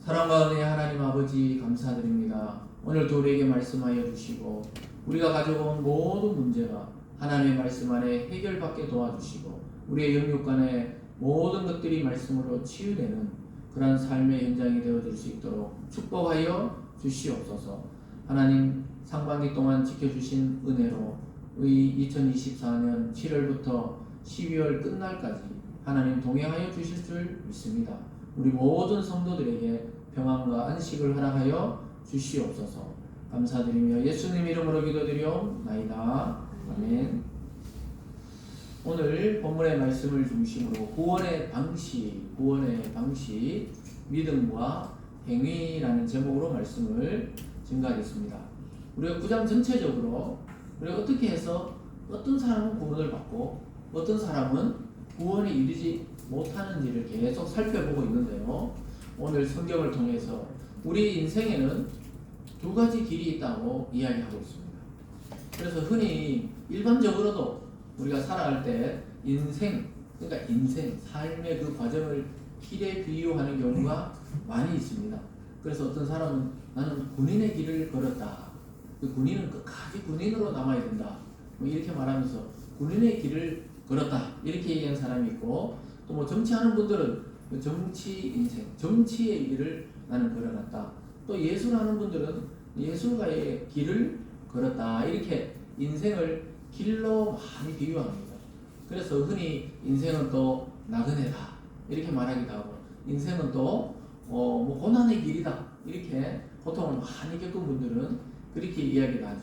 사랑과 은혜의 하나님 아버지 감사드립니다. 오늘도 우리에게 말씀하여 주시고 우리가 가져온 모든 문제가 하나님의 말씀 안에 해결받게 도와주시고 우리의 영육 간의 모든 것들이 말씀으로 치유되는 그러한 삶의 현장이 되어줄 수 있도록 축복하여 주시옵소서. 하나님 상반기 동안 지켜주신 은혜로 의 2024년 7월부터 12월 끝날까지 하나님 동행하여 주실 줄 믿습니다. 우리 모든 성도들에게 평안과 안식을 허락하여 주시옵소서. 감사드리며 예수님 이름으로 기도드리옵나이다. 아멘. 오늘 본문의 말씀을 중심으로 구원의 방식, 믿음과 행위라는 제목으로 말씀을 증가하겠습니다. 우리가 9장 전체적으로 우리가 어떻게 해서 어떤 사람은 구원을 받고 어떤 사람은 구원에 이르지 못하는지를 계속 살펴보고 있는데요. 오늘 성경을 통해서 우리 인생에는 두 가지 길이 있다고 이야기하고 있습니다. 그래서 흔히 일반적으로도 우리가 살아갈 때 그러니까 삶의 그 과정을 길에 비유하는 경우가 많이 있습니다. 그래서 어떤 사람은 나는 군인의 길을 걸었다. 그 군인은 끝까지 군인으로 남아야 된다. 뭐 이렇게 말하면서 군인의 길을 걸었다. 이렇게 얘기하는 사람이 있고, 또 뭐 정치하는 분들은 정치의 길을 나는 걸어놨다. 또 예술하는 분들은 예술가의 길을 걸었다. 이렇게 인생을 길로 많이 비유합니다. 그래서 흔히 인생은 또 나그네다 이렇게 말하기도 하고, 인생은 또 뭐 고난의 길이다 이렇게 고통을 많이 겪은 분들은 그렇게 이야기를 하죠.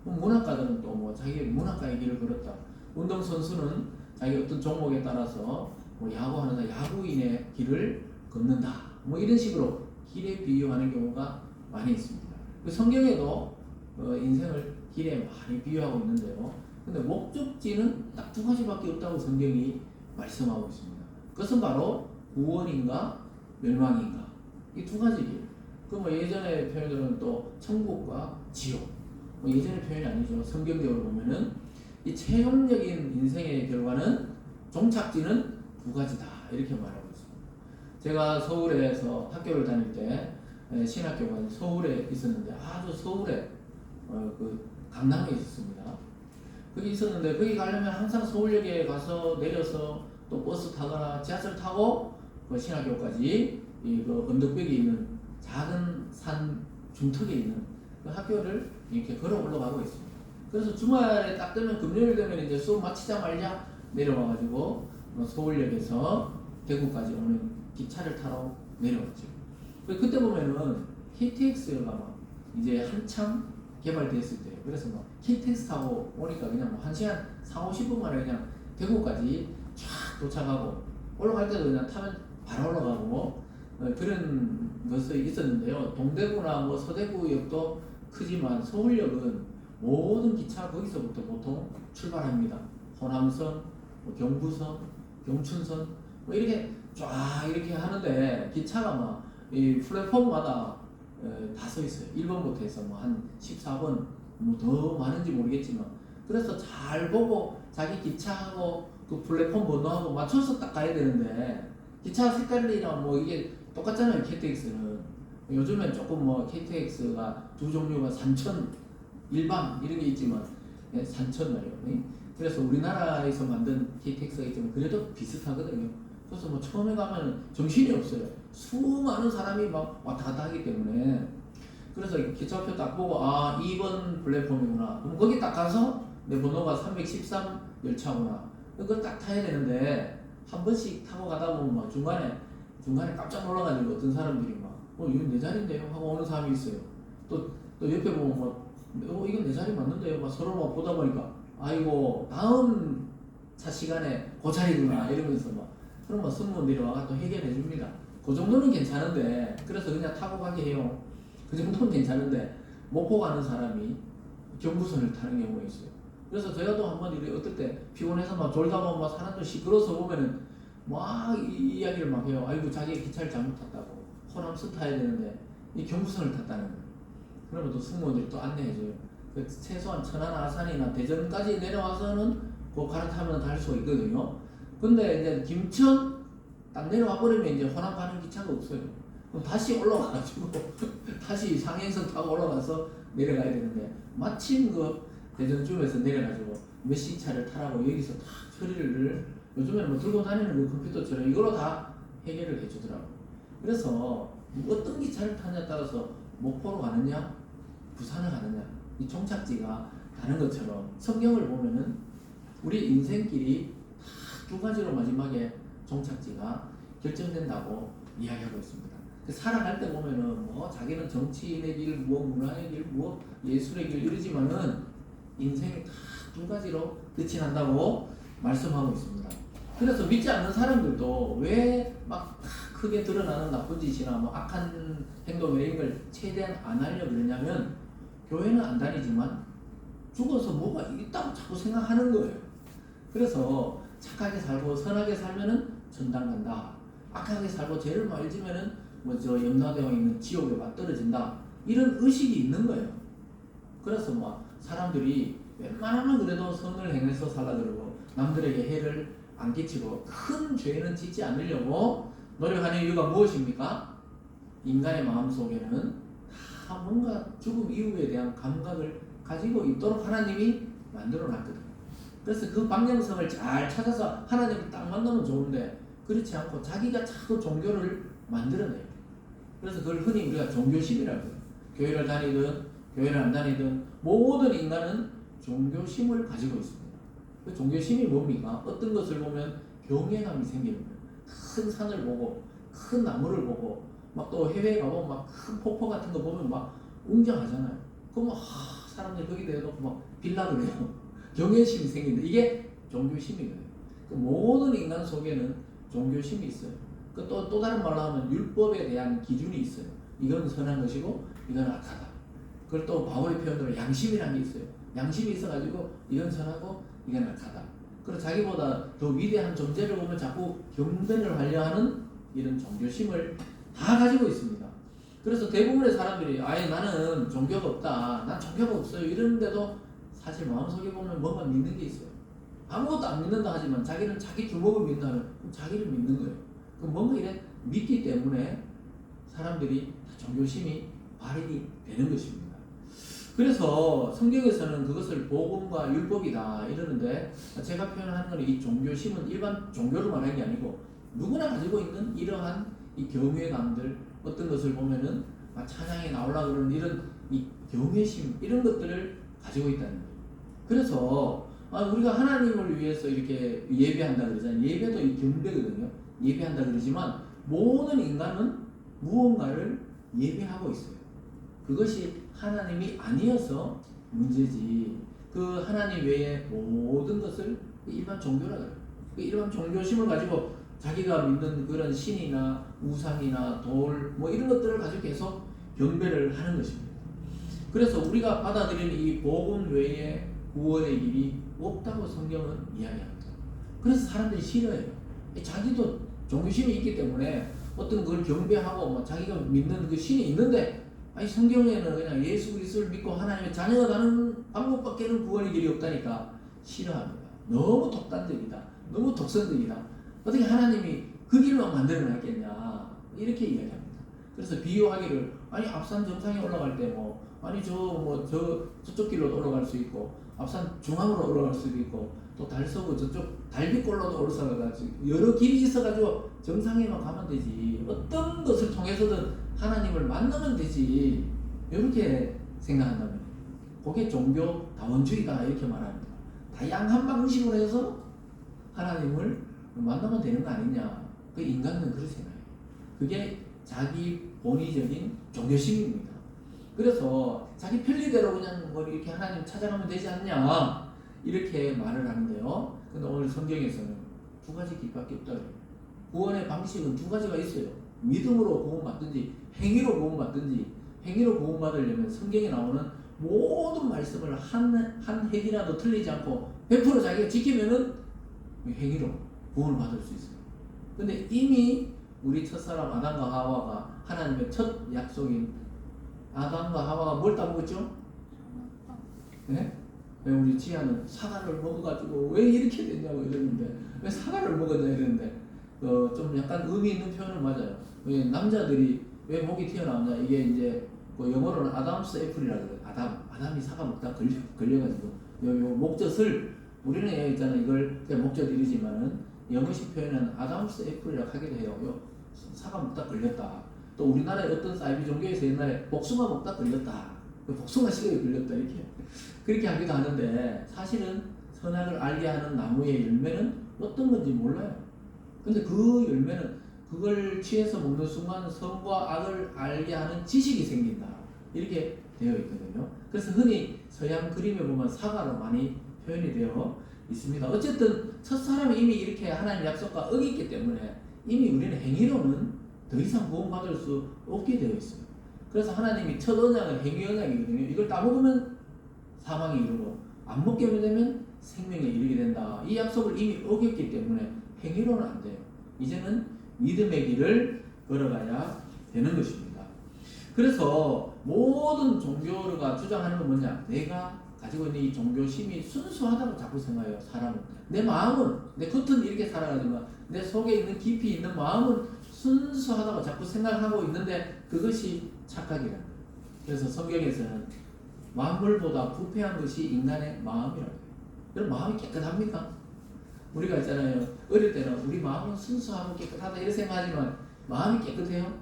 문학가들은 또 뭐 자기 문학가의 길을 걸었다. 운동선수는 자기 어떤 종목에 따라서 뭐 야구하는 사람 야구인의 길을 걷는다. 뭐 이런 식으로 길에 비유하는 경우가 많이 있습니다. 성경에도 인생을 길에 많이 비유하고 있는데요. 근데 목적지는 딱 두 가지밖에 없다고 성경이 말씀하고 있습니다. 그것은 바로 구원인가 멸망인가, 이 두 가지 길. 그 뭐 예전의 표현들은 또 천국과 지옥. 뭐 예전의 표현이 아니죠. 성경적으로 보면은 이 최종적인 인생의 결과는 종착지는 두 가지다 이렇게 말하고 있습니다. 제가 서울에서 학교를 다닐 때 신학교가 서울에 있었는데 아주 서울에 그 강남에 있었습니다. 거기 있었는데 거기 가려면 항상 서울역에 가서 내려서 또 버스 타거나 지하철 타고 그 신학교까지 그 언덕벽에 있는 작은 산 중턱에 있는 그 학교를 이렇게 걸어 올라가고 있습니다. 그래서 주말에 딱 되면 금요일 되면 이제 수업 마치자마자 내려와가지고 서울역에서 대구까지 오는 기차를 타러 내려왔죠. 그때 보면은 KTX가 막 이제 한참 개발됐을 때예요. 그래서 막 KTX 타고 오니까 그냥 뭐 1시간 40-50분 만에 그냥 대구까지 쫙 도착하고, 올라갈 때도 그냥 타면 바로 올라가고 그런 것이 있었는데요. 동대구나 뭐 서대구역도 크지만 서울역은 모든 기차 거기서부터 보통 출발합니다. 호남선, 뭐 경부선, 경춘선 뭐 이렇게 쫙 이렇게 하는데 기차가 막 이 플랫폼마다 다 서 있어요. 1번부터 해서 뭐 한 14번 뭐 더 많은지 모르겠지만, 그래서 잘 보고 자기 기차하고 그 플랫폼 번호하고 맞춰서 딱 가야 되는데, 기차 색깔이랑 뭐 이게 똑같잖아요. KTX는 요즘엔 조금 뭐 KTX가 두 종류가 산천 일반 이런 게 있지만 산천 말이에요. 그래서 우리나라에서 만든 KTX가 있지만 그래도 비슷하거든요. 그래서 뭐 처음에 가면 정신이 없어요. 수많은 사람이 막 왔다 갔다 하기 때문에. 그래서 기차표 딱 보고 2번 플랫폼이구나. 그럼 거기 딱 가서 내 번호가 313 열차구나. 그걸 딱 타야 되는데, 한 번씩 타고 가다 보면 막 중간에 깜짝 놀라가지고 어떤 사람들이 막 이건 내 자리인데요 하고 오는 사람이 있어요. 또 옆에 보면 막 이건 내 자리 맞는데요 막 서로 막 보다 보니까 아이고 다음 차 시간에 그 자리구나 이러면서 막 그럼 막 승무원들이 와가 또 해결해 줍니다. 그 정도는 괜찮은데, 그래서 그냥 타고 가게 해요. 그 정도는 괜찮은데 못 가는 사람이 경부선을 타는 경우가 있어요. 그래서 저희도 한번 어떨 때 피곤해서 막 졸다 보면 막 사람들 시끄러워서 보면은 막 이야기를 막 해요. 아이고 자기 기차를 잘못 탔다고, 호남선 타야 되는데 이 경부선을 탔다는 거예요. 그러면 또 승무원들이 또 안내해줘요. 그 최소한 천안, 아산이나 대전까지 내려와서는 그 갈아타면 갈 수가 있거든요. 근데 이제 김천 딱 내려와 버리면 이제 호남 가는 기차가 없어요. 그럼 다시 올라가가지고 다시 상행선 타고 올라가서 내려가야 되는데 마침 그 대전쯤에서 내려가지고 메시차를 타라고 여기서 다 처리를 요즘에는 뭐 들고 다니는 그 컴퓨터처럼 이걸로 다 해결을 해주더라고. 그래서 어떤 기차를 타냐에 따라서 목포로 가느냐 부산을 가느냐 이 종착지가 다른 것처럼 성경을 보면은 우리 인생길이 다 두 가지로 마지막에 종착지가 결정된다고 이야기하고 있습니다. 살아갈 때 보면은 뭐 자기는 정치인의 길, 뭐 문화의 길, 뭐 예술의 길 이러지만은 인생이 다 두 가지로 끝이 난다고 말씀하고 있습니다. 그래서 믿지 않는 사람들도 왜 막 크게 드러나는 나쁜 짓이나 뭐 악한 행동 이런 걸 최대한 안 하려고 그러냐면 교회는 안 다니지만 죽어서 뭐가 있다고 자꾸 생각하는 거예요. 그래서 착하게 살고 선하게 살면은 천당 간다. 악하게 살고 죄를 많이 지면은 뭐 저 염라대왕에 있는 지옥에 맞떨어진다. 이런 의식이 있는 거예요. 그래서 뭐 사람들이 웬만하면 그래도 선을 행해서 살라 그러고 남들에게 해를 안 끼치고 큰 죄는 짓지 않으려고 노력하는 이유가 무엇입니까? 인간의 마음속에는 다 뭔가 죽음 이후에 대한 감각을 가지고 있도록 하나님이 만들어 놨거든요. 그래서 그 방향성을 잘 찾아서 하나님을 딱 만나면 좋은데 그렇지 않고 자기가 자꾸 종교를 만들어내요. 그래서 그걸 흔히 우리가 종교심이라고 해요. 교회를 다니든 교회를 안 다니든 모든 인간은 종교심을 가지고 있습니다. 그 종교심이 뭡니까? 어떤 것을 보면 경외감이 생기는 거예요. 큰 산을 보고 큰 나무를 보고 막 또 해외에 가보면 막 큰 폭포 같은 거 보면 막 웅장하잖아요. 그럼 사람들이 거기 대놓고 막 빌라를 해요. 경외심이 생긴다. 이게 종교심이거든요. 그 모든 인간 속에는 종교심이 있어요. 그 또 다른 말로 하면 율법에 대한 기준이 있어요. 이건 선한 것이고 이건 악하다. 그걸 또 바울의 표현으로 양심이라는 게 있어요. 양심이 있어가지고 이건 선하고 이건 악하다. 그리고 자기보다 더 위대한 존재를 보면 자꾸 경배를 하려 하는 이런 종교심을 다 가지고 있습니다. 그래서 대부분의 사람들이 아예 나는 종교가 없다. 난 종교가 없어요. 이러는데도 사실 마음속에 보면 뭔가 믿는 게 있어요. 아무것도 안 믿는다 하지만 자기는 자기 주먹을 믿는다면 그럼 자기를 믿는 거예요. 그럼 뭔가 이래 믿기 때문에 사람들이 종교심이 발휘 되는 것입니다. 그래서 성경에서는 그것을 복음과 율법이다 이러는데 제가 표현하는 건 이 종교심은 일반 종교를 말하는 게 아니고 누구나 가지고 있는 이러한 이 경외감들 어떤 것을 보면은 찬양에 나오려고 그러는 이런 이 경외심 이런 것들을 가지고 있다는 거예요. 그래서 우리가 하나님을 위해서 이렇게 예배한다 그러잖아요. 예배도 이 경배거든요. 예배한다 그러지만 모든 인간은 무언가를 예배하고 있어요. 그것이 하나님이 아니어서 문제지. 그 하나님 외에 모든 것을 일반 종교라 그래요. 그 일반 종교심을 가지고 자기가 믿는 그런 신이나 우상이나 돌 뭐 이런 것들을 가지고 계속 경배를 하는 것입니다. 그래서 우리가 받아들이는 이 복음 외에 구원의 길이 없다고 성경은 이야기합니다. 그래서 사람들이 싫어해요. 자기도 종교심이 있기 때문에 어떤 걸 경배하고 뭐 자기가 믿는 그 신이 있는데 아니 성경에는 그냥 예수 그리스도를 믿고 하나님의 자녀가 가는 방법밖에는 구원의 길이 없다니까 싫어합니다. 너무 독단적이다. 너무 독선적이다. 어떻게 하나님이 그 길만 만들어 놨겠냐 이렇게 이야기합니다. 그래서 비유하기를 아니 앞산 정상에 올라갈 때 뭐 아니 저쪽 길로도 올라갈 수 있고 앞산 중앙으로 올라갈 수도 있고 또 달서구 저쪽 달빛골로도 올라가가지고 여러 길이 있어가지고 정상에만 가면 되지 어떤 것을 통해서든 하나님을 만나면 되지 이렇게 생각한다면 그게 종교 다원주의다 이렇게 말합니다. 다양한 방식으로 해서 하나님을 만나면 되는 거 아니냐. 그 인간은 그렇게 생각해요. 그게 자기 본의적인 종교심입니다. 그래서 자기 편리대로 그냥 뭐 이렇게 하나님 찾아가면 되지 않냐 이렇게 말을 하는데요. 근데 오늘 성경에서는 두 가지 길밖에 없다. 구원의 방식은 두 가지가 있어요. 믿음으로 구원받든지 행위로 구원받든지. 행위로 구원받으려면 성경에 나오는 모든 말씀을 한 핵이라도 틀리지 않고 100% 자기가 지키면은 행위로 구원을 받을 수 있어요. 근데 이미 우리 첫사람 아담과 하와가 하나님의 첫 약속인 아담과 하와가 뭘 따먹었죠? 네? 왜 우리 지아는 사과를 먹어가지고 왜 이렇게 됐냐고 이러는데 왜 사과를 먹었냐 이러는데 좀 약간 의미 있는 표현은 맞아요. 왜 남자들이 왜 목이 튀어나오냐? 이게 이제 그 영어로는 아담스 애플이라고 그래요. 아담이 사과 먹다 걸려가지고 요 목젖을 우리는 있잖아 이걸 그냥 목젖이지만은 영어식 표현은 아담스 애플이라고 하기도 해요. 요 사과 먹다 걸렸다. 또 우리나라의 어떤 사이비 종교에서 옛날에 복숭아 먹다 걸렸다. 복숭아 시골에 걸렸다 이렇게 그렇게 하기도 하는데 사실은 선악을 알게 하는 나무의 열매는 어떤 건지 몰라요. 근데 그 열매는 그걸 취해서 먹는 순간 선과 악을 알게 하는 지식이 생긴다. 이렇게 되어 있거든요. 그래서 흔히 서양 그림에 보면 사과로 많이 표현이 되어 있습니다. 어쨌든 첫사람이 이미 이렇게 하나님 약속과 어겼기 때문에 이미 우리는 행위로는 더 이상 구원받을 수 없게 되어 있어요. 그래서 하나님이 첫 언약은 행위 언약이거든요. 이걸 따먹으면 사망에 이르고 안 먹게 되면 생명에 이르게 된다. 이 약속을 이미 어겼기 때문에 행위로는 안 돼요. 이제는 믿음의 길을 걸어가야 되는 것입니다. 그래서 모든 종교가 주장하는 건 뭐냐? 내가 가지고 있는 이 종교심이 순수하다고 자꾸 생각해요. 사람은 내 마음은 내 겉은 이렇게 살아가지만 내 속에 있는 깊이 있는 마음은 순수하다고 자꾸 생각하고 있는데 그것이 착각이라는 거예요. 그래서 성경에서는 만물보다 부패한 것이 인간의 마음이라고 해요. 그럼 마음이 깨끗합니까? 우리가 있잖아요. 어릴 때는 우리 마음은 순수하고 깨끗하다 이렇게 생각하지만 마음이 깨끗해요?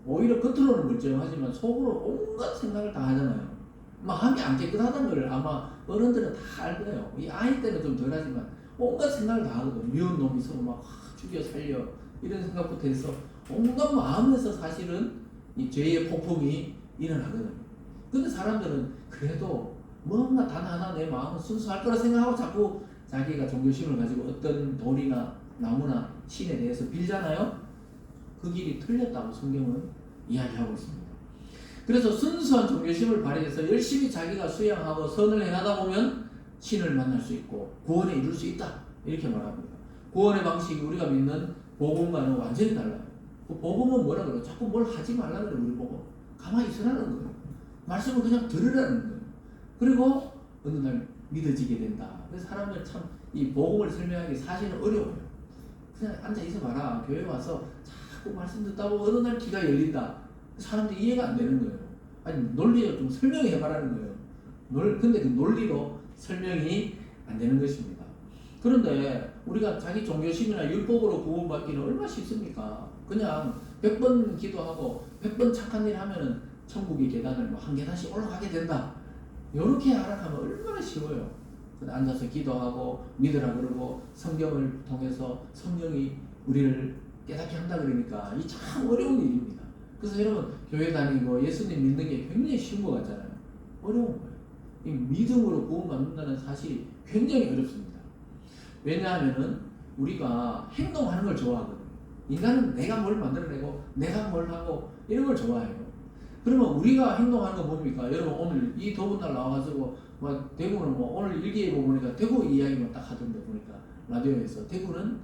오히려 겉으로는 멀쩡하지만 속으로 온갖 생각을 다 하잖아요. 마음이 안 깨끗하다는 걸 아마 어른들은 다 알 거예요. 이 아이 때는 좀 덜하지만 온갖 생각을 다 하거든. 미운 놈이 있으면 막 죽여 살려 이런 생각부터 해서 온갖 마음에서 사실은 이 죄의 폭풍이 일어나거든요. 근데 사람들은 그래도 뭔가 단 하나 내 마음은 순수할 거라 생각하고 자꾸 자기가 종교심을 가지고 어떤 돌이나 나무나 신에 대해서 빌잖아요. 그 길이 틀렸다고 성경은 이야기하고 있습니다. 그래서 순수한 종교심을 발휘해서 열심히 자기가 수양하고 선을 행하다 보면 신을 만날 수 있고 구원에 이룰 수 있다. 이렇게 말합니다. 구원의 방식이 우리가 믿는 복음과는 완전히 달라요. 그 복음은 뭐라 그래요? 자꾸 뭘 하지 말라 그래요. 우리 복음. 가만히 있으라는 거예요. 말씀을 그냥 들으라는 거예요. 그리고 어느 날 믿어지게 된다. 그래서 사람들 참 이 복음을 설명하기 사실은 어려워요. 그냥 앉아 있어 봐라. 교회 와서 자꾸 말씀 듣다 보면 어느 날 귀가 열린다. 사람들이 이해가 안 되는 거예요. 아니 논리로 좀 설명해 봐라는 거예요. 근데 그 논리로 설명이 안 되는 것입니다. 그런데 우리가 자기 종교심이나 율법으로 구원받기는 얼마나 쉽습니까? 그냥 100번 기도하고 100번 착한 일 하면은 천국의 계단을 뭐 한 계단씩 올라가게 된다. 이렇게 알아가면 얼마나 쉬워요. 앉아서 기도하고 믿으라 그러고 성경을 통해서 성령이 우리를 깨닫게 한다 그러니까 이 참 어려운 일입니다. 그래서 여러분 교회 다니고 예수님 믿는 게 굉장히 쉬운 것 같잖아요. 어려운 거예요. 이 믿음으로 구원받는다는 사실이 굉장히 어렵습니다. 왜냐하면은 우리가 행동하는 걸 좋아하거든요. 인간은 내가 뭘 만들어내고 내가 뭘 하고 이런 걸 좋아해요. 그러면 우리가 행동하는 거 뭡니까? 여러분 오늘 이 더운 날 나와가지고 막 대구는 뭐 오늘 일기예보 보니까 대구 이야기만 딱 하던데 보니까 라디오에서 대구는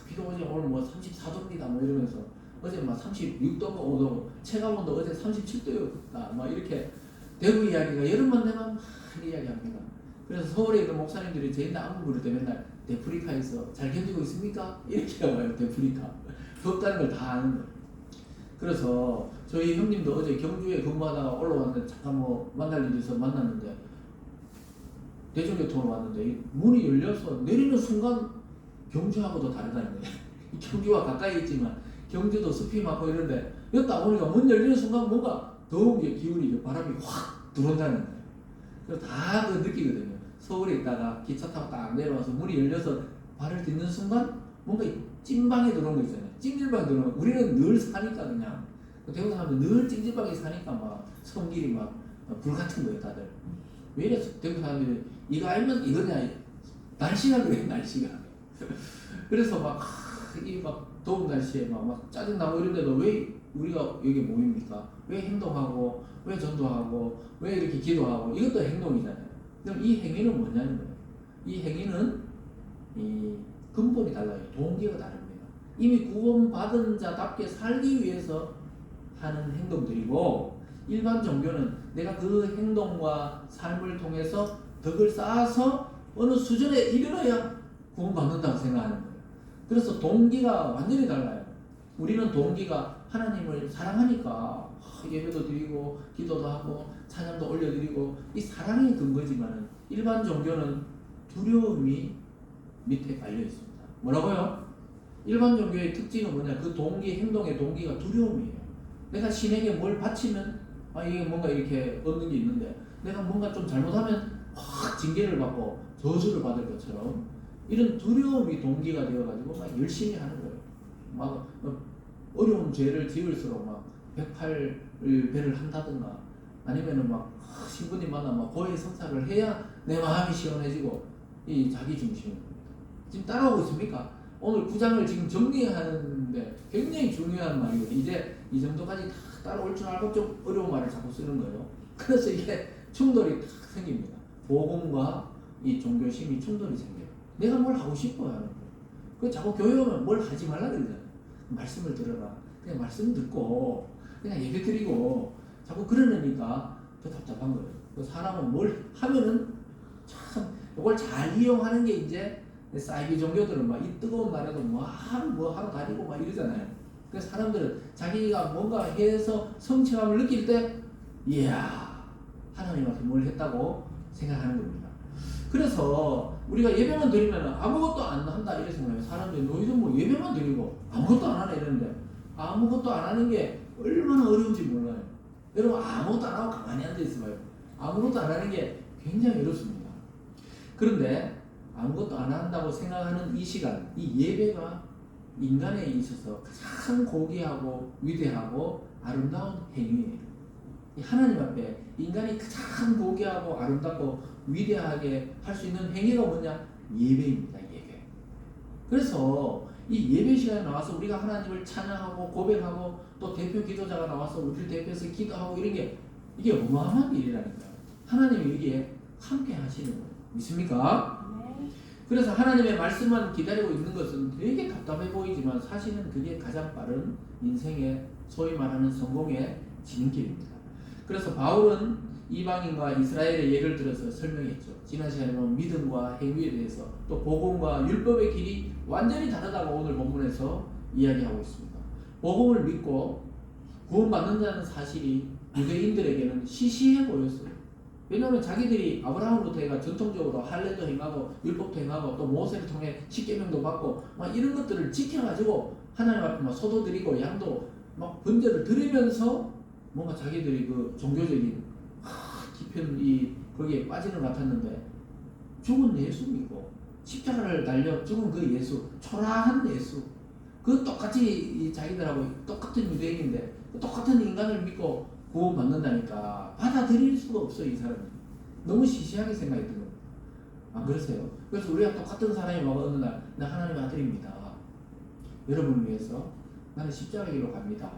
비가 오지 오늘 뭐 34도입니다 뭐 이러면서 어제 막 36도가 5도 체감온도 어제 37도였다 막 이렇게 대구 이야기가 여름만 되면 막 이야기합니다. 그래서 서울에 있는 목사님들이 저희한테 안부 부를 때 맨날 데프리카에서 잘 견디고 있습니까? 이렇게 와요. 데프리카 덥다는 걸 다 아는 거예요. 그래서 저희 형님도 어제 경주에 근무하다가 올라왔는데 잠깐 뭐 만날 일이 있어서 만났는데 대중교통으로 왔는데 문이 열려서 내리는 순간 경주하고도 다르다는 거예요. 경주와 가까이 있지만 경주도 습이 많고 이런데 여기 딱 오니까 문 열리는 순간 뭔가 더운 게 기운이 바람이 확 들어온다는 거예요. 그래서 다 그 느끼거든요. 서울에 있다가 기차 타고 딱 내려와서 문이 열려서 발을 딛는 순간 뭔가 찐방에 들어온 거 있잖아요. 찜질방에 들어오면 우리는 늘 사니까 그냥 대구 사람들 늘 찜질방에 사니까 막 성질이 막 불 같은 거예요 다들. 왜 이래 대구 사람들이 이거 알면 이거냐 날씨가 그래 날씨가. 그래서 막 이 막 더운 날씨에 막 짜증나고 이런데도 왜 우리가 여기 모입니까? 왜 행동하고 왜 전도하고 왜 이렇게 기도하고 이것도 행동이잖아요. 그럼 이 행위는 뭐냐는 거예요. 이 행위는 이 근본이 달라요. 동기가 다릅니다. 이미 구원받은 자답게 살기 위해서 하는 행동들이고 일반 종교는 내가 그 행동과 삶을 통해서 덕을 쌓아서 어느 수준에 이르러야 구원받는다고 생각하는 거예요. 그래서 동기가 완전히 달라요. 우리는 동기가 하나님을 사랑하니까 예배도 드리고 기도도 하고 찬양도 올려드리고 이 사랑이 근거지만은 일반 종교는 두려움이 밑에 깔려 있습니다. 뭐라고요? 일반 종교의 특징은 뭐냐? 그 동기, 행동의 동기가 두려움이에요. 내가 신에게 뭘 바치면 이게 뭔가 이렇게 얻는 게 있는데 내가 뭔가 좀 잘못하면 확 징계를 받고 저주를 받을 것처럼 이런 두려움이 동기가 되어가지고 막 열심히 하는 거예요. 막 어려운 죄를 지을수록 막 108배를 한다든가 아니면은 막 신부님 만나 막 고해 성사를 해야 내 마음이 시원해지고 이 자기 중심입니다. 지금 따라오고 있습니까? 오늘 9장을 지금 정리하는데 굉장히 중요한 말이에요. 이제 이 정도까지 다 따라올 줄 알고 좀 어려운 말을 자꾸 쓰는 거예요. 그래서 이게 충돌이 딱 생깁니다. 복음과 이 종교심이 충돌이 생겨요. 내가 뭘 하고 싶어요 하는 거예요. 그 자꾸 교회 오면 뭘 하지 말라 그러잖아요. 말씀을 들어라. 그냥 말씀 듣고 그냥 예배 드리고 자꾸 그러니까 더 답답한 거예요. 그 사람은 뭘 하면은 참 이걸 잘 이용하는 게 이제 사이비 종교들은 막 이 뜨거운 날에도 뭐 하러 다니고 막 이러잖아요. 그래서 사람들은 자기가 뭔가 해서 성취감을 느낄 때 이야 하나님 앞에 뭘 했다고 생각하는 겁니다. 그래서 우리가 예배만 드리면 아무것도 안 한다 이렇게 생각해요. 사람들이 너희들 뭐 예배만 드리고 아무것도 안 하네 이러는데 아무것도 안 하는 게 얼마나 어려운지 몰라요. 여러분 아무것도 안 하고 가만히 앉아 있어봐요. 아무것도 안 하는 게 굉장히 어렵습니다. 그런데 아무것도 안 한다고 생각하는 이 시간, 이 예배가 인간에 있어서 가장 고귀하고 위대하고 아름다운 행위예요. 하나님 앞에 인간이 가장 고귀하고 아름답고 위대하게 할 수 있는 행위가 뭐냐? 예배입니다. 예배. 그래서 이 예배 시간에 나와서 우리가 하나님을 찬양하고 고백하고 또 대표 기도자가 나와서 우리를 대표해서 기도하고 이런 게 이게 어마어마한 일이라니까요. 하나님이 여기에 함께 하시는 거예요. 믿습니까? 그래서 하나님의 말씀만 기다리고 있는 것은 되게 답답해 보이지만 사실은 그게 가장 빠른 인생의 소위 말하는 성공의 지름길입니다. 그래서 바울은 이방인과 이스라엘의 예를 들어서 설명했죠. 지난 시간에 보면 믿음과 행위에 대해서 또 복음과 율법의 길이 완전히 다르다고 오늘 본문에서 이야기하고 있습니다. 복음을 믿고 구원받는다는 사실이 유대인들에게는 시시해 보였어요. 왜냐하면 자기들이 아브라함으로부터 해가 전통적으로 할례도 행하고 율법도 행하고 또 모세를 통해 십계명도 받고 막 이런 것들을 지켜가지고 하나님 앞에 막 소도 드리고 양도 막 번제를 드리면서 뭔가 자기들이 그 종교적인 깊은 거기에 빠지는 것 같았는데 죽은 예수 믿고 십자가를 달려 죽은 그 예수, 초라한 예수 그 똑같이 자기들하고 똑같은 유대인인데 똑같은 인간을 믿고 구원받는다니까 받아들일 수가 없어요. 이 사람이 너무 시시하게 생각했던 거예요. 안 그러세요? 그래서 우리가 똑같은 사람이 막 어느 날 나 하나님의 아들입니다. 여러분을 위해서 나는 십자가 길로 갑니다.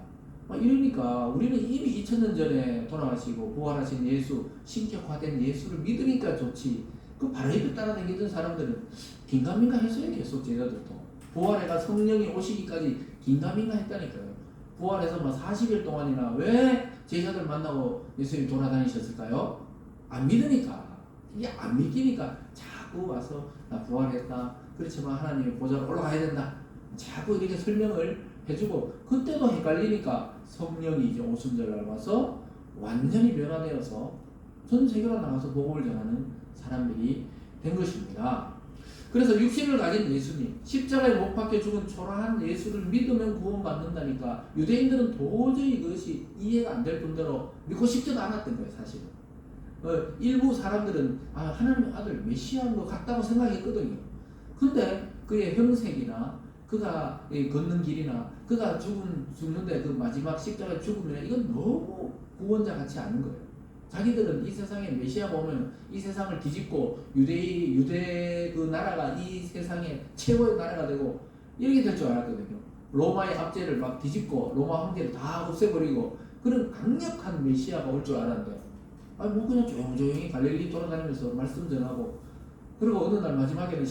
막 이러니까 우리는 이미 2000년 전에 돌아가시고 부활하신 예수, 신격화된 예수를 믿으니까 좋지. 그 바로 옆에 따라다니던 사람들은 긴가민가 했어요. 계속 제자들도 부활해가 성령이 오시기까지 긴가민가 했다니까요. 부활해서 막 40일 동안이나 왜 제자들 만나고 예수님 돌아다니셨을까요? 안 믿으니까. 이게 안 믿기니까 자꾸 와서 나 부활했다. 그렇지만 하나님의 보좌로 올라가야 된다. 자꾸 이렇게 설명을 해주고 그때도 헷갈리니까 성령이 이제 오순절날 와서 완전히 변화되어서 전 세계로 나가서 복음을 전하는 사람들이 된 것입니다. 그래서 육신을 가진 예수님, 십자가에 못 박혀 죽은 초라한 예수를 믿으면 구원받는다니까 유대인들은 도저히 그것이 이해가 안 될 뿐더러 믿고 싶지도 않았던 거예요. 사실은 일부 사람들은 하나님의 아들 메시아인 것 같다고 생각했거든요. 근데 그의 형색이나 그가 걷는 길이나 그가 죽는데 그 마지막 십자가에 죽으면 이건 너무 구원자 같지 않은 거예요. 자기들은 이 세상에 메시아가 오면 이 세상을 뒤집고 유대 그 나라가 이 세상의 최고의 나라가 되고 이렇게 될 줄 알았거든요. 로마의 압제를 막 뒤집고 로마 황제를 다 없애버리고 그런 강력한 메시아가 올 줄 알았는데 뭐 그냥 조용조용히 갈릴리 돌아다니면서 말씀 전하고 그리고 어느 날 마지막에는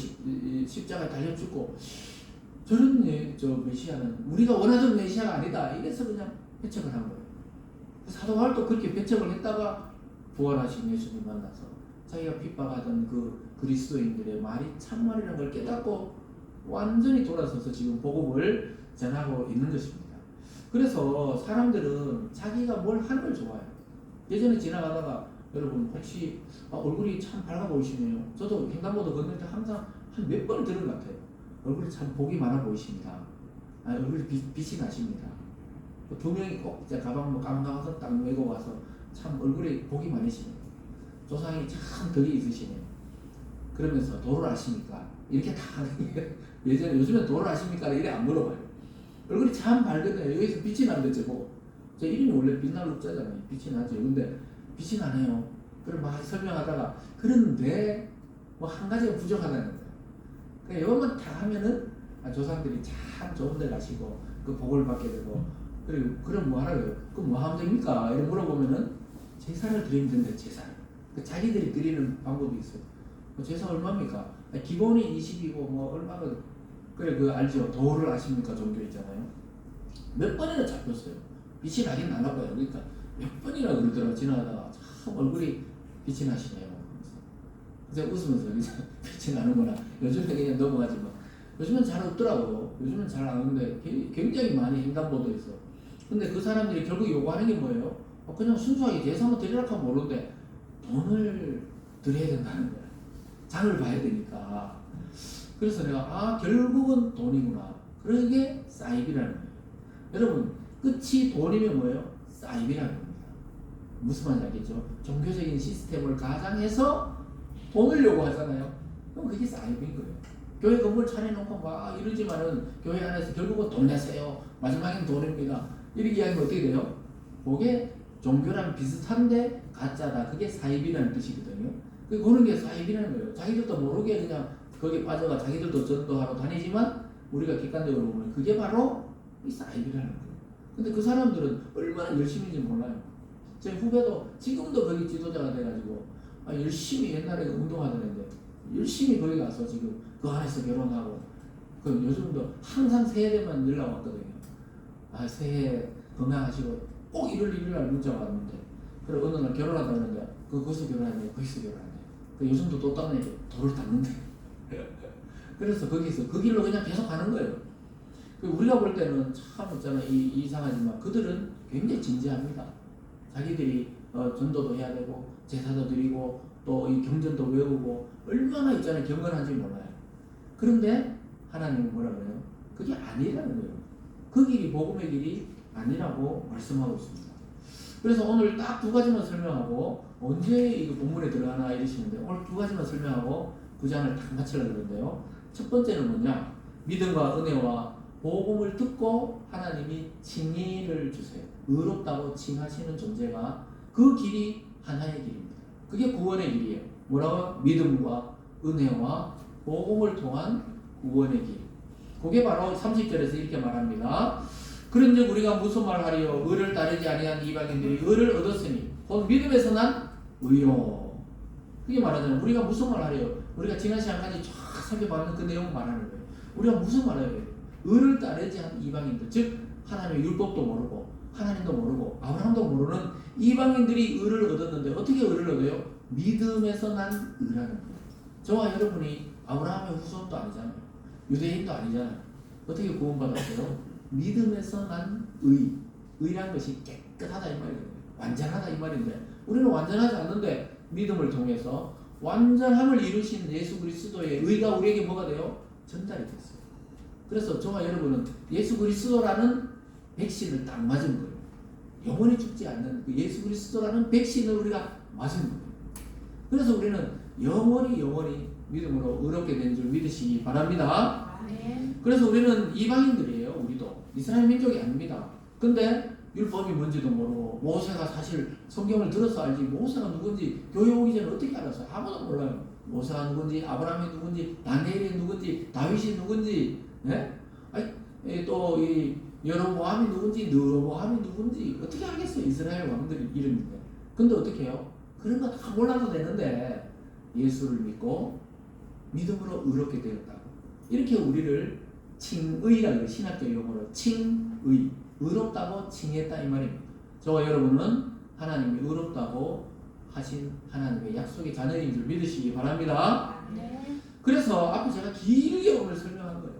십자가에 달려 죽고 저런 메시아는 우리가 원하던 메시아가 아니다. 이래서 그냥 배척을 한 거예요. 사도 바울도 그렇게 배척을 했다가 부활하신 예수님 만나서 자기가 핍박하던 그 그리스도인들의 말이 참말이라는 걸 깨닫고 완전히 돌아서서 지금 복음을 전하고 있는 것입니다. 그래서 사람들은 자기가 뭘 하는 걸 좋아해요. 예전에 지나가다가 여러분 혹시 얼굴이 참 밝아 보이시네요. 저도 횡단보도 건널 때 항상 한 몇 번을 들은 것 같아요. 얼굴이 참 복이 많아 보이십니다. 얼굴이 빛이 나십니다. 두 명이 꼭 이제 가방 뭐 깜깜해서 딱 메고 와서 참 얼굴에 복이 많으시네요. 조상이 참 덕이 있으시네요. 그러면서 도를 아십니까? 이렇게 다 하는 게 예전에 요즘엔 도를 아십니까? 이래 안 물어봐요. 얼굴이 참 밝거든요. 여기서 빛이 나는데 저보고 제 이름이 원래 빛날 룩자잖아요. 빛이 나죠. 근데 빛이 나네요. 그럼 막 설명하다가 그런데 뭐 한 가지가 부족하다는 거예요. 그러니까 이것만 다 하면은 조상들이 참 좋은 데 가시고 그 복을 받게 되고 그리고 그럼 뭐 하라고요? 그럼 뭐 하면 됩니까? 이렇게 물어보면은 제사를 드리면 된대. 제사를. 그 자기들이 드리는 방법이 있어요. 제사 얼마입니까? 기본이 20이고 뭐 얼마가 그래 그 알죠? 도를 아십니까? 종교 있잖아요. 몇 번이나 잡혔어요. 빛이 나긴 나나 봐요. 그러니까 몇 번이나 그러더라고. 지나가다가 참 얼굴이 빛이 나시네요. 그래서 웃으면서 이제 빛이 나는구나. 요즘에 그냥 넘어가지만 요즘은 잘 없더라고요. 요즘은 잘 안 오는데 굉장히 많이 횡단보도에서. 근데 그 사람들이 결국 요구하는 게 뭐예요? 그냥 순수하게 제사만 드리라고 하면 모르는데 돈을 드려야 된다는 거야. 장을 봐야 되니까. 그래서 내가 결국은 돈이구나. 그게 사입이라는 거예요. 여러분 끝이 돈이면 뭐예요? 사입이라는 겁니다. 무슨 말인지 알겠죠? 종교적인 시스템을 가장해서 돈을 요구하잖아요. 그럼 그게 사입인 거예요. 교회 건물 차려놓고 막 이러지만은 교회 안에서 결국은 돈 내세요. 마지막엔 돈입니다. 이렇게 이야기하면 어떻게 돼요? 그게 종교랑 비슷한데 가짜다. 그게 사입이라는 뜻이거든요. 그거는 게 사입이라는 거예요. 자기들도 모르게 그냥 거기에 빠져가 자기들도 전도하러 다니지만 우리가 객관적으로 보면 그게 바로 이 사입이라는 거예요. 근데 그 사람들은 얼마나 열심인지 몰라요. 제 후배도 지금도 거기 지도자가 돼가지고 열심히 옛날에 운동하던 애인데 열심히 거기 가서 지금 그 안에서 결혼하고 그 요즘도 항상 새해 되면 연락 왔거든요. 새해 건강하시고 꼭 1월 1일 날 문자가 왔는데 그래 어느 날 결혼하다 그러는데 거기서 결혼하네 거기서 결혼하네 요즘도 또 다른 애가 돌을 닦는데 그래서 거기서 그 길로 그냥 계속 가는 거예요. 우리가 볼 때는 참 있잖아 이상하지만 그들은 굉장히 진지합니다. 자기들이 전도도 해야 되고 제사도 드리고 또 이 경전도 외우고 얼마나 있잖아요 경건한지 몰라요. 그런데 하나님은 뭐라 그래요? 그게 아니라는 거예요. 그 길이 복음의 길이 아니라고 말씀하고 있습니다. 그래서 오늘 딱 두 가지만 설명하고 언제 이거 본문에 들어가나 이러시는데 오늘 두 가지만 설명하고 구장을 딱 마치려고 그러는데요. 첫 번째는 뭐냐? 믿음과 은혜와 복음을 듣고 하나님이 칭의를 주세요. 의롭다고 칭하시는 존재가 그 길이 하나의 길입니다. 그게 구원의 길이에요. 뭐라고? 믿음과 은혜와 복음을 통한 구원의 길. 그게 바로 30절에서 이렇게 말합니다. 그런즉 우리가 무슨 말하리요? 의를 따르지 아니한 이방인들이 의를 얻었으니 곧 믿음에서 난 의요. 그게 말하잖아요. 우리가 무슨 말하리요? 우리가 지난 시간까지 쫙 살펴봤는 그 내용을 말하는 거예요. 우리가 무슨 말해요? 의를 따르지 않은 이방인들, 즉 하나님의 율법도 모르고 하나님도 모르고 아브라함도 모르는 이방인들이 의를 얻었는데 어떻게 의를 얻어요? 믿음에서 난 의라는 거예요. 저와 여러분이 아브라함의 후손도 아니잖아요. 유대인도 아니잖아요. 어떻게 구원받았어요? 믿음에서 난 의. 의라는 것이 깨끗하다 이 말이에요. 완전하다 이 말인데 우리는 완전하지 않는데 믿음을 통해서 완전함을 이루신 예수 그리스도의 의가 우리에게 뭐가 돼요? 전달이 됐어요. 그래서 저와 여러분은 예수 그리스도라는 백신을 딱 맞은 거예요. 영원히 죽지 않는 그 예수 그리스도라는 백신을 우리가 맞은 거예요. 그래서 우리는 영원히 믿음으로 의롭게 된 줄 믿으시기 바랍니다. 그래서 우리는 이방인들이에요. 우리도 이스라엘 민족이 아닙니다. 근데 율법이 뭔지도 모르고 모세가 사실 성경을 들어서 알지 모세가 누군지 교회 오기 전에 어떻게 알았어요? 아무도 몰라요. 모세가 누군지 아브라함이 누군지 다니엘이 누군지 다윗이 누군지 또 이 여로보암이 누군지 느로보암이 누군지 어떻게 알겠어요? 이스라엘 왕들이 이름인데. 근데 어떻게 해요? 그런 거 다 몰라도 되는데 예수를 믿고 믿음으로 의롭게 되었다고. 이렇게 우리를 칭의라고 신학적 용어로 칭의, 의롭다고 칭했다 이 말입니다. 저와 여러분은 하나님이 의롭다고 하신 하나님의 약속의 자녀인 줄 믿으시기 바랍니다. 그래서 앞에 제가 길게 오늘 설명한 거예요.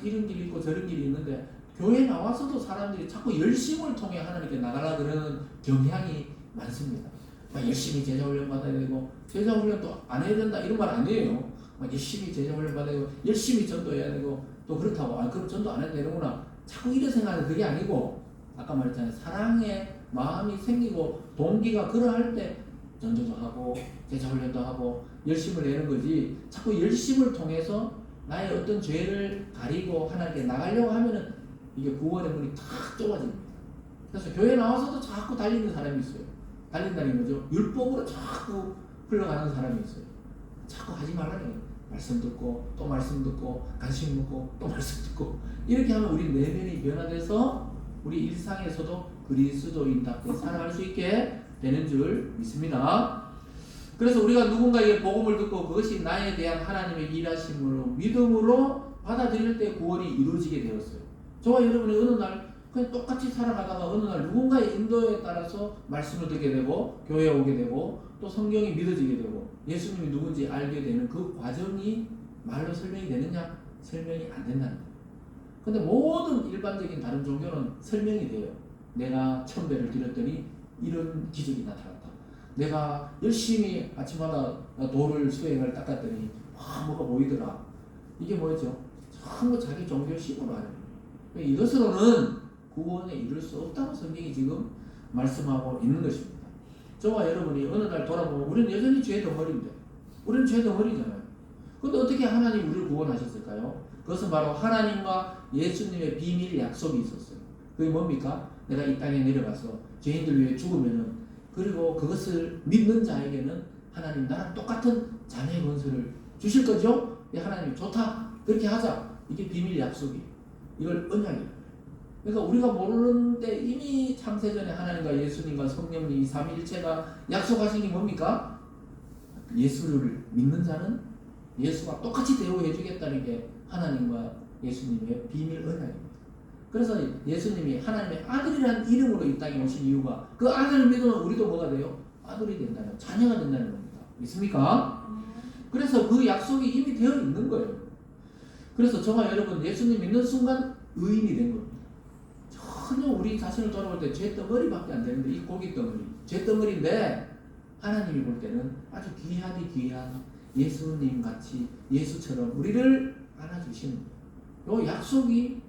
이런 길이 있고 저런 길이 있는데 교회 나와서도 사람들이 자꾸 열심을 통해 하나님께 나가라 그러는 경향이 많습니다. 막 열심히 제자훈련 받아야 되고 제자훈련도 안 해야 된다 이런 말 아니에요. 막 열심히 제자훈련 받아야 되고 열심히 전도해야 되고 또 그렇다고 그럼 전도 안 해도 되는구나 자꾸 이런 생각은 그게 아니고 아까 말했잖아요. 사랑의 마음이 생기고 동기가 그러할 때 전도도 하고 제자훈련도 하고 열심을 내는 거지 자꾸 열심을 통해서 나의 어떤 죄를 가리고 하나님께 나가려고 하면은 이게 구원의 문이 탁 좁아집니다. 그래서 교회 나와서도 자꾸 달리는 사람이 있어요. 달린다는 거죠. 율법으로 자꾸 흘러가는 사람이 있어요. 자꾸 하지 말라는 거예요. 말씀 듣고 또 말씀 듣고 간식 먹고 또 말씀 듣고 이렇게 하면 우리 내면이 변화돼서 우리 일상에서도 그리스도인답게 살아갈 수 있게 되는 줄 믿습니다. 그래서 우리가 누군가에게 복음을 듣고 그것이 나에 대한 하나님의 일하심으로 믿음으로 받아들일 때 구원이 이루어지게 되었어요. 저와 여러분이 어느 날 그냥 똑같이 살아가다가 어느 날 누군가의 인도에 따라서 말씀을 듣게 되고 교회에 오게 되고 또 성경이 믿어지게 되고 예수님이 누군지 알게 되는 그 과정이 말로 설명이 되느냐? 설명이 안 된다는 거예요. 근데 모든 일반적인 다른 종교는 설명이 돼요. 내가 천배를 드렸더니 이런 기적이 나타났다. 내가 열심히 아침마다 돌을 수행을 닦았더니 뭐가 보이더라. 이게 뭐죠? 전부 자기 종교식으로 하는 거예요. 이것으로는 구원에 이룰 수 없다고 성경이 지금 말씀하고 있는 것입니다. 저와 여러분이 어느 날 돌아보면 우리는 여전히 죄 덩어리인데 우리는 죄 덩어리잖아요. 그런데 어떻게 하나님이 우리를 구원하셨을까요? 그것은 바로 하나님과 예수님의 비밀 약속이 있었어요. 그게 뭡니까? 내가 이 땅에 내려가서 죄인들 위해 죽으면은 그리고 그것을 믿는 자에게는 하나님 나랑 똑같은 자녀의 권세를 주실 거죠? 하나님 좋다 그렇게 하자. 이게 비밀 약속이. 이걸 언약이에요. 그러니까 우리가 모르는데 이미 창세전에 하나님과 예수님과 성령님 이 삼위일체가 약속하신 게 뭡니까? 예수를 믿는 자는 예수와 똑같이 대우해 주겠다는 게 하나님과 예수님의 비밀 언약입니다. 그래서 예수님이 하나님의 아들이라는 이름으로 이 땅에 오신 이유가 그 아들을 믿으면 우리도 뭐가 돼요? 아들이 된다는, 자녀가 된다는 겁니다. 믿습니까? 그래서 그 약속이 이미 되어 있는 거예요. 그래서 저와 여러분 예수님 믿는 순간 의인이 된 겁니다. 전혀 우리 자신을 돌아볼 때 죄덩어리밖에 안 되는데 이 고깃덩어리, 죄덩어리인데 하나님이 볼 때는 아주 귀하디 귀한 예수님 같이 예수처럼 우리를 안아주시는 요 약속이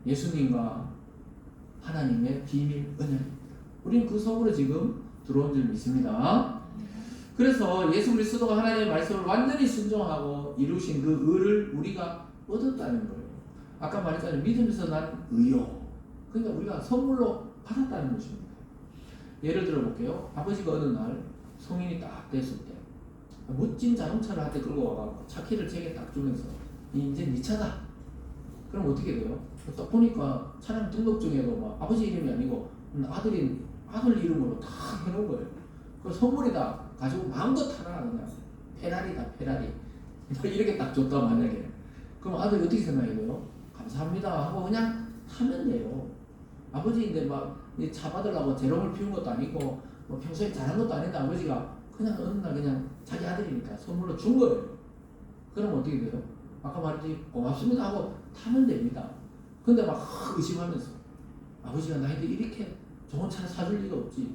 예수님과 하나님의 비밀 언약입니다. 우리는 그 속으로 지금 들어온 줄 믿습니다. 그래서 예수 그리스도가 하나님의 말씀을 완전히 순종하고 이루신 그 의를 우리가 얻었다는 거예요. 아까 말했잖아요. 믿음에서 난 의요. 그러니까 우리가 선물로 받았다는 것입니다. 예를 들어 볼게요. 아버지가 어느 날 성인이 딱 됐을 때 멋진 자동차를 한테 끌고 와가지고 차키를 제게 딱 주면서 이제 네 차다. 그럼 어떻게 돼요? 딱 보니까 차량 등록증에도 막 아버지 이름이 아니고 아들 이름으로 다 해놓은 거예요. 그 선물이다 가지고 마음껏 타라 그냥 페라리다 페라리 이렇게 딱 줬다 만약에 그럼 아들이 어떻게 생각해야 돼요? 감사합니다 하고 그냥 타면 돼요. 아버지인데 막 차 받으려고 재롱을 피운 것도 아니고 뭐 평소에 잘한 것도 아닌데 아버지가 그냥 어느 날 그냥 자기 아들이니까 선물로 준 거예요. 그럼 어떻게 돼요? 아까 말했지 고맙습니다 하고 타면 됩니다. 근데 막 의심하면서 아버지가 나한테 이렇게 좋은 차를 사줄 리가 없지.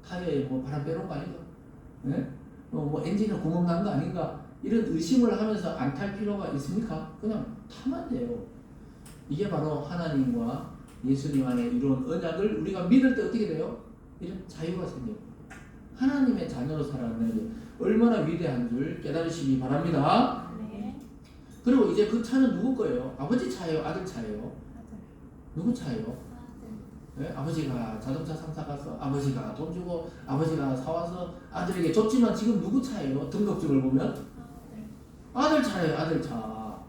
타이어에 뭐 바람 빼놓은 거 아닌가? 네? 뭐 엔진에 구멍 난 거 아닌가? 이런 의심을 하면서 안 탈 필요가 있습니까? 그냥 타면 돼요. 이게 바로 하나님과 예수님 안에 이루은 언약을 우리가 믿을 때 어떻게 돼요? 이런 자유가 생겨요. 하나님의 자녀로 살아가는 게 얼마나 위대한 줄 깨달으시기 바랍니다. 네. 그리고 이제 그 차는 누구 거예요? 아버지 차예요? 아들 차예요? 아들. 누구 차예요? 네? 아버지가 자동차 상사 가서 아버지가 돈 주고 아버지가 사와서 아들에게 줬지만 지금 누구 차예요? 등록증을 보면 아들 차예요. 아들 차.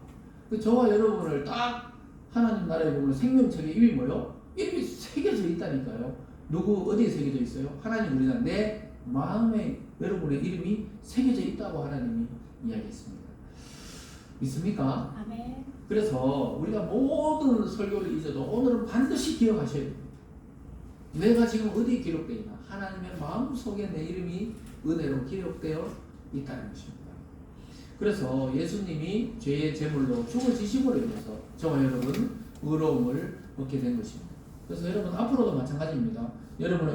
그 저와 여러분을 딱 하나님 나라에 보면 생명책에 이름이 뭐요? 이름이 새겨져 있다니까요. 누구 어디에 새겨져 있어요? 하나님 우리가 내 마음에 여러분의 이름이 새겨져 있다고 하나님이 이야기했습니다. 믿습니까? 아멘. 그래서 우리가 모든 설교를 잊어도 오늘은 반드시 기억하셔야 됩니다. 내가 지금 어디에 기록되어 있나? 하나님의 마음속에 내 이름이 은혜로 기록되어 있다는 것입니다. 그래서 예수님이 죄의 제물로 죽어지심으로 인해서 저와 여러분 의로움을 얻게 된 것입니다. 그래서 여러분 앞으로도 마찬가지입니다. 여러분의